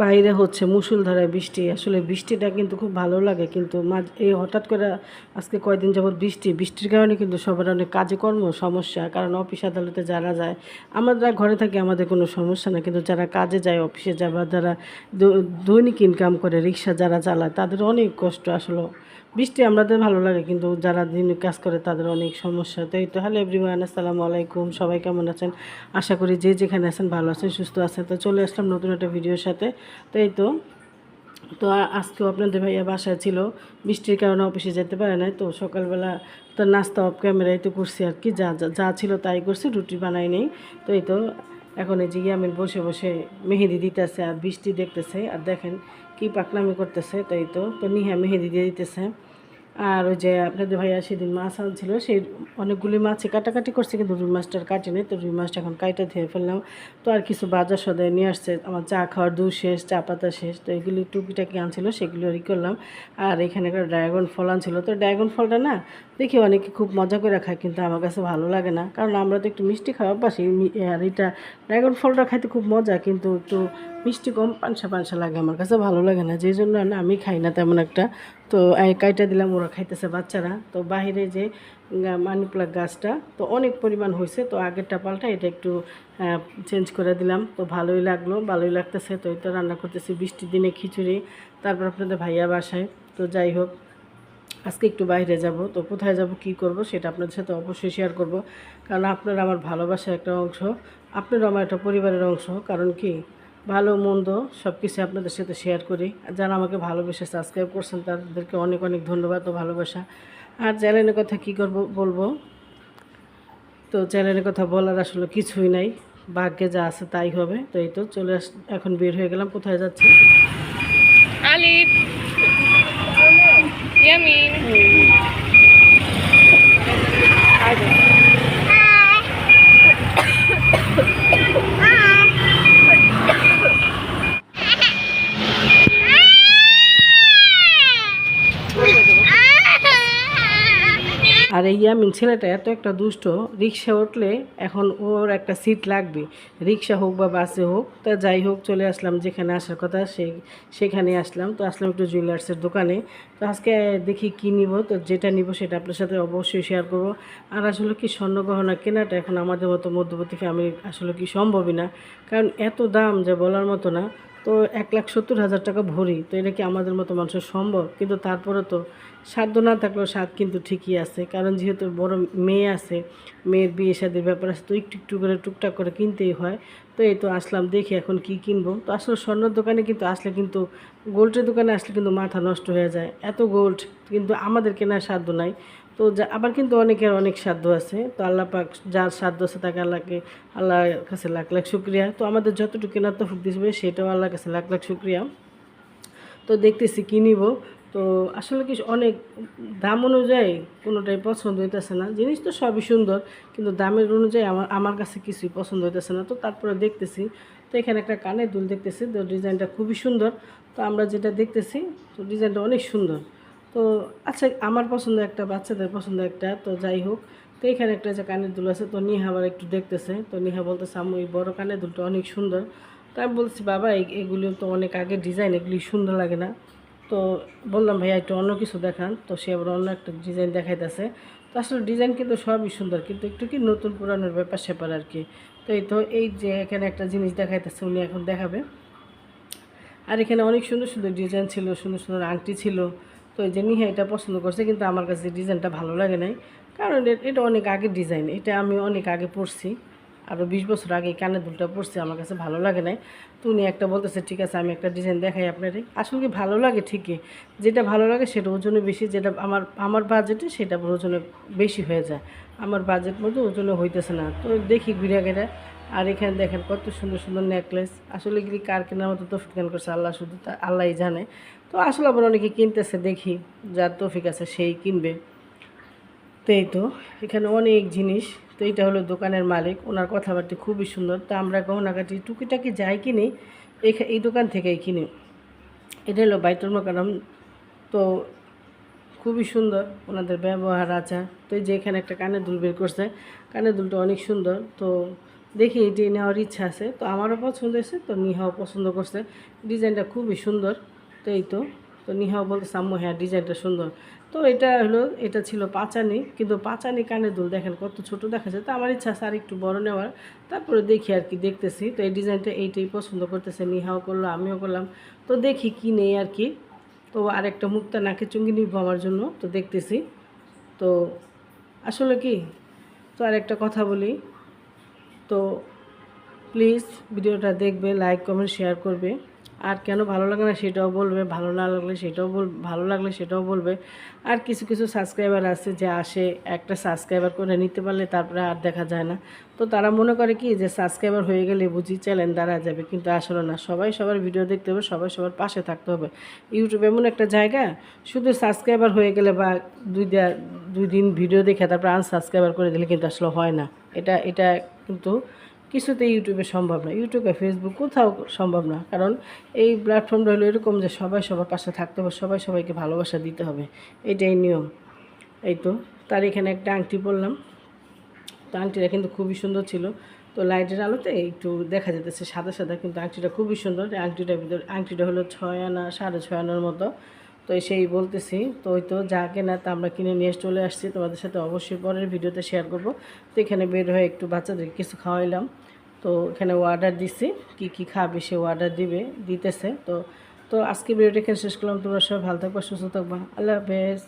বাইরে হচ্ছে মুষলধারে বৃষ্টি। আসলে বৃষ্টিটা কিন্তু খুব ভালো লাগে, কিন্তু এই হঠাৎ করে আজকে কয়দিন যাবৎ বৃষ্টির কারণে কিন্তু সবার অনেক কাজে কর্ম সমস্যা। কারণ অফিস আদালতে যারা যায়, আমরা ঘরে থাকি আমাদের কোনো সমস্যা না, কিন্তু যারা কাজে যায়, অফিসে যায়, বা যারা দৈনিক ইনকাম করে, রিক্সা যারা চালায়, তাদের অনেক কষ্ট আসলে। বৃষ্টি আমাদের ভালো লাগে, কিন্তু যারা দিনে কাজ করে তাদের অনেক সমস্যা। তো এই তো, হ্যালো এভরিওয়ান, আসসালামু আলাইকুম। সবাই কেমন আছেন? আশা করি যে যেখানে আছেন ভালো আছেন, সুস্থ আছেন। তো চলে আসলাম নতুন একটা ভিডিওর সাথে। তো এই তো, আজকেও আপনাদের ভাইয়া বাসায় ছিল, বৃষ্টির কারণে অফিসে যেতে পারে না। তো সকালবেলা তো নাস্তা অফ ক্যামেরায় তো করছি আর কি, যা যা যা ছিল তাই করছি, রুটি বানাই নেই। তো এই তো, এখন এই যে ইয়ামিন বসে বসে মেহেদি দিতেছে আর বৃষ্টি দেখতেছে, আর দেখেন কি পাকনামি করতেছে। তো এই তো, নিহা মেহেদি দিয়ে দিতেছে। আর ওই যে আপনাদের ভাইয়া সেদিন মাছ আনছিল, সেই অনেকগুলি মাছে কাটাকাটি করছে, কিন্তু রুই মাছটার কাটি নেই। তো রুই মাছটা এখন কাইটা ধুয়ে ফেললাম। তো আর কিছু বাজার সদাই নিয়ে আসছে, আমার চা খাওয়ার দুধ শেষ, চা পাতা শেষ। তো এগুলি টুকিটাকি আনছিল, সেগুলো করলাম। আর এখানে একটা ড্রাগন ফল আনছিল। তো ড্রাগন ফলটা না দেখি অনেকে খুব মজা করে খায়, কিন্তু আমার কাছে ভালো লাগে না, কারণ আমরা তো একটু মিষ্টি খাওয়া পাশি। আর এটা ড্রাগন ফলটা খাইতে খুব মজা, কিন্তু একটু মিষ্টি কম, পানসা পানসা লাগে, আমার কাছে ভালো লাগে না, যেই জন্য না আমি খাই না তেমন একটা। তো কাইটা দিলাম, ওরা খাইতেছে বাচ্চারা। তো বাহিরে যে মানি প্লাগ গাছটা তো অনেক পরিমাণ হয়েছে, তো আগেরটা পাল্টা এটা একটু চেঞ্জ করে দিলাম। তো ভালোই লাগলো, ভালোই লাগতেছে। তো এটা রান্না করতেছি বৃষ্টির দিনে খিচুড়ি। তারপর আপনাদের ভাইয়া বাসায়। তো যাই হোক, আজকে একটু বাইরে যাব। তো কোথায় যাব, কি করব, সেটা আপনাদের সাথে অবশ্যই শেয়ার করব, কারণ আপনারা আমার ভালোবাসার একটা অংশ, আপনারা আমার একটা পরিবারের অংশ। কারণ কি, ভালো মন্দ সব কিছু আপনাদের সাথে শেয়ার করি। আর যারা আমাকে ভালোবেসে সাবস্ক্রাইব করছেন তাদেরকে অনেক অনেক ধন্যবাদ ও ভালোবাসা। আর চ্যানেলের কথা কী করব বলবো, তো চ্যানেলের কথা বলার আসলে কিছুই নাই, ভাগ্যে যা আছে তাই হবে। তো এই তো এখন বের হয়ে গেলাম। কোথায় যাচ্ছি? আলিফ ইয়ামিন আর এই ইয়ামিন ছেলেটা এত একটা দুষ্ট, রিক্সা উঠলে এখন ওর একটা সিট লাগবে, রিক্সা হোক বা বাসে হোক। তা যাই হোক, চলে আসলাম যেখানে আসার কথা সেখানে আসলাম। তো আসলাম একটু জুয়েলার্সের দোকানে। তো আজকে দেখি কী নিব, তো যেটা নিব সেটা আপনার সাথে অবশ্যই শেয়ার করব। আর আসলে কি, স্বর্ণ গহনা কেনাটা এখন আমাদের মতো মধ্যবর্তী ফ্যামিলি আসলে কি সম্ভবই না, কারণ এত দাম যে বলার মতো না। তো 1,70,000 টাকা ভরি, তো এটা কি আমাদের মতো মানুষের সম্ভব? কিন্তু তারপরে তো সাধ্য না থাকলেও স্বাদ কিন্তু ঠিকই আছে, কারণ যেহেতু বড় মেয়ে আছে, মেয়ের বিয়ে শাদির ব্যাপার আছে, তো একটু একটু করে টুকটাক করে কিনতেই হয়। তো এই তো আসলাম, দেখি এখন কি কিনবো। তো আসলে স্বর্ণের দোকানে কিন্তু আসলে কিন্তু, গোল্ডের দোকানে আসলে কিন্তু মাথা নষ্ট হয়ে যায়, এত গোল্ড কিন্তু আমাদের কেনার সাধ্য নাই। তো আবার কিন্তু অনেকের অনেক সাধ্য আছে। তো আল্লাহ পাক যার সাধ্য আছে তাকে আল্লাহর কাছে লাখ লাখ শুক্রিয়া। তো আমাদের যতটুকু কেনার তো দিবে সেটাও আল্লাহর কাছে লাখ লাখ শুক্রিয়া। তো দেখতেছি কী নিব। তো আসলে কি, অনেক দাম অনুযায়ী কোনোটাই পছন্দ হইতেছে না। জিনিস তো সবই সুন্দর, কিন্তু দামের অনুযায়ী আমার কাছে কিছুই পছন্দ হইতেছে না। তো তারপরে দেখতেছি, তো এখানে একটা কানের দুল দেখতেছি, তো ডিজাইনটা খুবই সুন্দর। তো আমরা যেটা দেখতেছি, তো ডিজাইনটা অনেক সুন্দর। তো আচ্ছা, আমার পছন্দ একটা, বাচ্চাদের পছন্দ একটা। তো যাই হোক, তো এখানে একটা যে কানের দুল আছে, তো নিহা আবার একটু দেখতেছে। তো নিহা বলতেছে, আম্মু এই বড় কানের দুলটা অনেক সুন্দর। তো আমি বলছি, বাবা এগুলো তো অনেক আগে ডিজাইন, এগুলি সুন্দর লাগে না। তো বললাম, ভাইয়া একটু অন্য কিছু দেখান। তো সে আবার অন্য একটা ডিজাইন দেখাইতেছে। তো আসলে ডিজাইন কিন্তু সবই সুন্দর, কিন্তু একটু কি নতুন পুরানোর ব্যাপার স্যাপার আর কি। তো এই যে এখানে একটা জিনিস দেখাইতেছে, উনি এখন দেখাবে। আর এখানে অনেক সুন্দর সুন্দর ডিজাইন ছিল, সুন্দর সুন্দর আংটি ছিল। তো এই যে নিহা এটা পছন্দ করছে, কিন্তু আমার কাছে ডিজাইনটা ভালো লাগে নাই, কারণ এটা অনেক আগের ডিজাইন, এটা আমি অনেক আগে পরছি, আরও 20 বছর আগে এই কানের দুলটা পরছি, আমার কাছে ভালো লাগে নাই। তো উনি একটা বলতেছে, ঠিক আছে আমি একটা ডিজাইন দেখাই আপনারে। আসলে কি, ভালো লাগে ঠিকই, যেটা ভালো লাগে সেটা ওজনে বেশি, যেটা আমার বাজেটে সেটা ওজনে বেশি হয়ে যায়, আমার বাজেট মধ্যে ওজনে হইতেছে না। তো দেখি ঘুরে ঘেরা। আর এখানে দেখেন কত সুন্দর সুন্দর নেকলেস, আসলে এগুলি কার কেনার মতো তৌফিক দান করছে আল্লাহ, শুধু আল্লাহই জানে। তো আসলে আবার অনেকে কিনতেছে, দেখি যার তৌফিক আছে সেই কিনবে। তো এই তো, এখানে অনেক জিনিস। তো এইটা হলো দোকানের মালিক, ওনার কথাবার্তা খুবই সুন্দর। তো আমরা গহনাগাটি টুকিটাকি যাই কিনি, এই দোকান থেকেই কিনি। এটা হলো বাইতুল মোকাররম। তো খুবই সুন্দর ওনাদের ব্যবহার আচার। তো এই যে এখানে একটা কানের দুল বের করছে, কানের দুলটা অনেক সুন্দর। তো দেখি এটি নেওয়ার ইচ্ছা আছে, তো আমারও পছন্দ হয়েছে, তো নিহাও পছন্দ করছে। ডিজাইনটা খুবই সুন্দর। তো এই তো নিহাও বলতেছে আম্মু হ্যাঁ ডিজাইনটা সুন্দর। তো এটা ছিল পাঁচানি, কিন্তু পাঁচানি কানের দুল দেখেন কত ছোট দেখা যায়। তো আমার ইচ্ছা আছে আর একটু বড় নেওয়ার। তারপরে দেখি আর কি, দেখতেছি। তো এই ডিজাইনটা এইটাই পছন্দ করতেছে, নিহাও করলো আমিও করলাম। তো দেখি কি নেই আর কি। তো আরেকটা মুক্তা নাকে চুঙ্গি নিব আমার জন্য, তো দেখতেছি। তো আসলে কি, তো আরেকটা কথা বলি, তো প্লিজ ভিডিওটা দেখবে, লাইক কমেন্ট শেয়ার করবে। আর কেন ভালো লাগে না সেটাও বলবে, ভালো না লাগলে সেটাও ভালো লাগলে সেটাও বলবে। আর কিছু কিছু সাবস্ক্রাইবার আছে যে আসে, একটা সাবস্ক্রাইবার করে নিতে পারলে তারপরে আর দেখা যায় না। তো তারা মনে করে কি যে সাবস্ক্রাইবার হয়ে গেলে বুঝি চ্যানেল দাঁড়া যাবে, কিন্তু আসলে না। সবাই সবার ভিডিও দেখতে হবে, সবাই সবার পাশে থাকতে হবে। ইউটিউব এমন একটা জায়গা, শুধু সাবস্ক্রাইবার হয়ে গেলে বা দুই দিন ভিডিও দেখে তারপর আনসাবস্ক্রাইবার করে দিলে কিন্তু আসলে হয় না। এটা কিন্তু কিছুতেই ইউটিউবে সম্ভব না, ইউটিউবে ফেসবুক কোথাও সম্ভব না। কারণ এই প্ল্যাটফর্মটা হলো এরকম যে সবাই সবার পাশে থাকতে হবে, সবাই সবাইকে ভালোবাসা দিতে হবে, এটাই নিয়ম। এই তো তার এখানে একটা আংটি পরলাম। তো আংটিটা কিন্তু খুবই সুন্দর ছিল। তো লাইটের আলোতে একটু দেখা যেতেছে সাদা সাদা, কিন্তু আংটিটা খুবই সুন্দর। আংটিটা হলো 6 আনা 6.5 আনার মতো। তো সেই বলতেছি, তো ওই তো যা কেনা তা আমরা কিনে নিয়ে চলে আসছি, তোমাদের সাথে অবশ্যই পরের ভিডিওতে শেয়ার করব। তো এখানে বের হয়ে একটু বাচ্চাদেরকে কিছু খাওয়াইলাম। তো এখানে অর্ডার দিছি, কি খাবে সে অর্ডার দিতেছে। তো তো আজকে ভিডিওটা এখানে শেষ করলাম। তোমরা সবাই ভালো থাকবা, সুস্থ থাকবা। আল্লাহ হাফেজ।